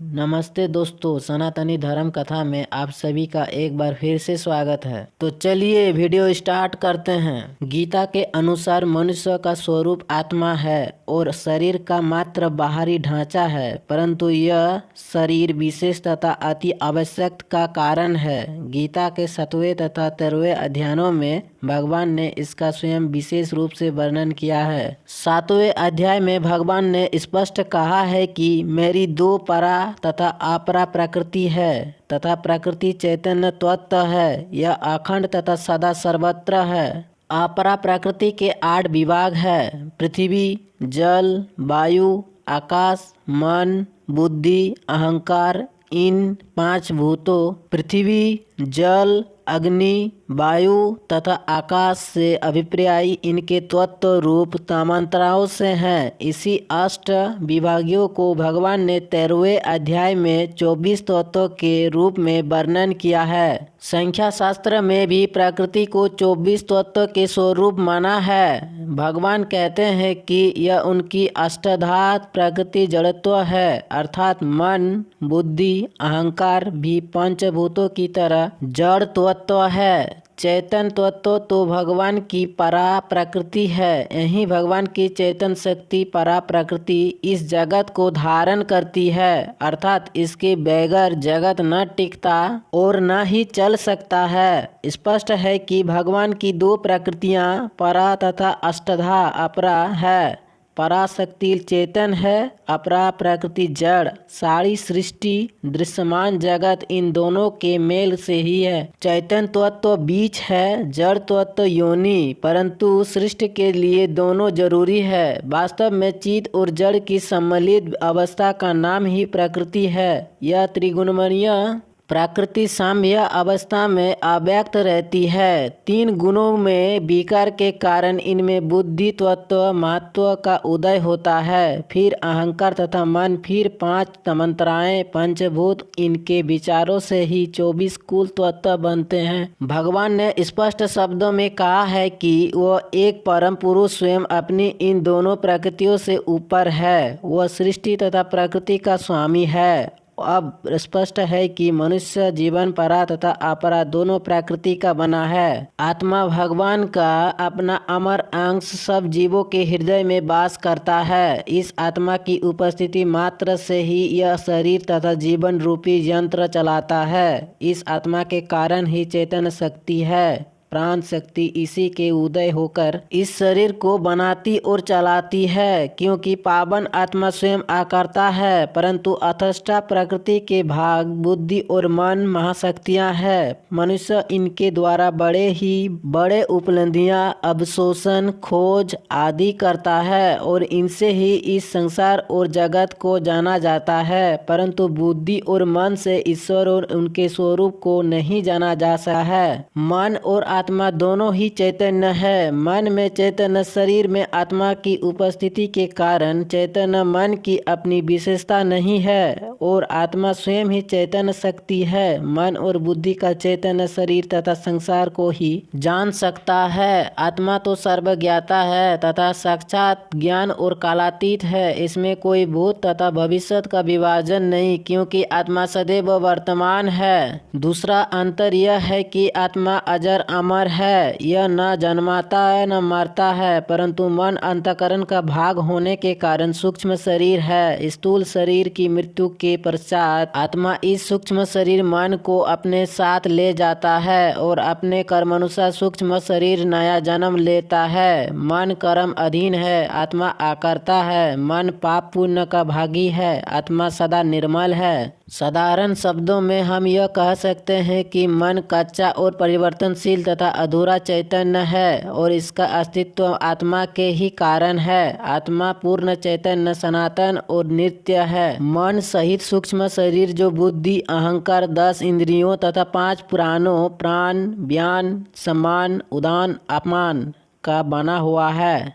नमस्ते दोस्तों, सनातनी धर्म कथा में आप सभी का एक बार फिर से स्वागत है। तो चलिए वीडियो स्टार्ट करते हैं। गीता के अनुसार मनुष्य का स्वरूप आत्मा है और शरीर का मात्र बाहरी ढांचा है, परंतु यह शरीर विशेष तथा अति आवश्यक का कारण है। गीता के 7वें तथा 13वें अध्यायों में भगवान ने इसका स्वयं विशेष रूप से वर्णन किया है। 7वें अध्याय में भगवान ने स्पष्ट कहा है कि मेरी दो परा तथा अपरा प्रकृति है तथा प्रकृति चैतन्य तत्व है। यह अखंड तथा सदा सर्वत्र है। अपरा प्रकृति के 8 विभाग है: पृथ्वी, जल, वायु, आकाश, मन, बुद्धि, अहंकार। इन 5 भूतों पृथ्वी, जल, अग्नि, वायु तथा आकाश से अभिप्राय इनके तत्व रूप तमंत्राओं से हैं। इसी 8 विभागियों को भगवान ने 13वें अध्याय में 24 तत्वों के रूप में वर्णन किया है। संख्या शास्त्र में भी प्रकृति को 24 तत्व के स्वरूप माना है। भगवान कहते हैं कि यह उनकी अष्टधा प्रकृति जड़त्व है, अर्थात मन, बुद्धि, अहंकार भी पंचभूतों की तरह जड़ तत्व है। चैतन तत्व तो भगवान की परा प्रकृति है। यही भगवान की चैतन शक्ति परा प्रकृति इस जगत को धारण करती है, अर्थात इसके बगैर जगत न टिकता और न ही चल सकता है। स्पष्ट है कि भगवान की 2 प्रकृतियां परा तथा अष्टधा अपरा है। पराशक्ति चेतन है, अपरा प्रकृति जड़। सारी सृष्टि, दृश्यमान जगत इन दोनों के मेल से ही है। चैतन तत्व बीच है, जड़ तत्व योनि, परंतु सृष्टि के लिए दोनों जरूरी है। वास्तव में चित्त और जड़ की सम्मिलित अवस्था का नाम ही प्रकृति है। यह त्रिगुणमय प्रकृति साम्य अवस्था में अव्यक्त रहती है। 3 गुणों में विकार के कारण इनमें बुद्धि तत्व महत्व का उदय होता है, फिर अहंकार तथा मन, फिर 5 तमंत्राएं, पंचभूत। इनके विचारों से ही 24 कुल तत्व बनते हैं। भगवान ने स्पष्ट शब्दों में कहा है कि वह एक परम पुरुष स्वयं अपनी इन दोनों प्रकृतियों से ऊपर है। वह सृष्टि तथा प्रकृति का स्वामी है। अब स्पष्ट है कि मनुष्य जीवन परा तथा अपरा दोनों प्रकृति का बना है। आत्मा भगवान का अपना अमर अंश सब जीवों के हृदय में वास करता है। इस आत्मा की उपस्थिति मात्र से ही यह शरीर तथा जीवन रूपी यंत्र चलाता है। इस आत्मा के कारण ही चेतन शक्ति है, प्राण शक्ति। इसी के उदय होकर इस शरीर को बनाती और चलाती है, क्योंकि पावन आत्मा स्वयं आकर्ता है, परंतु अथष्टा प्रकृति के भाग बुद्धि और मन महाशक्तियां हैं। मनुष्य इनके द्वारा बड़े उपलब्धियां, अवशोषण, खोज आदि करता है और इनसे ही इस संसार और जगत को जाना जाता है, परंतु बुद्धि और मन से ईश्वर और उनके स्वरूप को नहीं जाना जा सकता है। मन और आत्मा दोनों ही चैतन्य है। मन में चैतन्य, शरीर में आत्मा की उपस्थिति के कारण चैतन्य मन की अपनी विशेषता नहीं है और आत्मा स्वयं ही चैतन्य शक्ति है। मन और बुद्धि का चैतन्य शरीर तथा संसार को ही जान सकता है। आत्मा तो सर्वज्ञाता है तथा साक्षात ज्ञान और कालातीत है। इसमें कोई भूत तथा भविष्य का विभाजन नहीं, क्योंकि आत्मा सदैव वर्तमान है। दूसरा अंतर यह है कि आत्मा अजर अमर है। यह न जन्माता है न मरता है, परंतु मन अंतकरण का भाग होने के कारण सूक्ष्म शरीर है। स्थूल शरीर की मृत्यु के पश्चात आत्मा इस सूक्ष्म शरीर मन को अपने साथ ले जाता है और अपने कर्मानुसार सूक्ष्म शरीर नया जन्म लेता है। मन कर्म अधीन है, आत्मा आकर्ता है। मन पाप पुण्य का भागी है, आत्मा सदा निर्मल है। साधारण शब्दों में हम यह कह सकते हैं कि मन कच्चा और परिवर्तनशील तथा अधूरा चैतन्य है और इसका अस्तित्व आत्मा के ही कारण है। आत्मा पूर्ण चैतन्य, सनातन और नित्य है। मन सहित सूक्ष्म शरीर जो बुद्धि, अहंकार, 10 इंद्रियों तथा 5 प्राणों प्राण, व्यान, समान, उदान, अपान का बना हुआ है।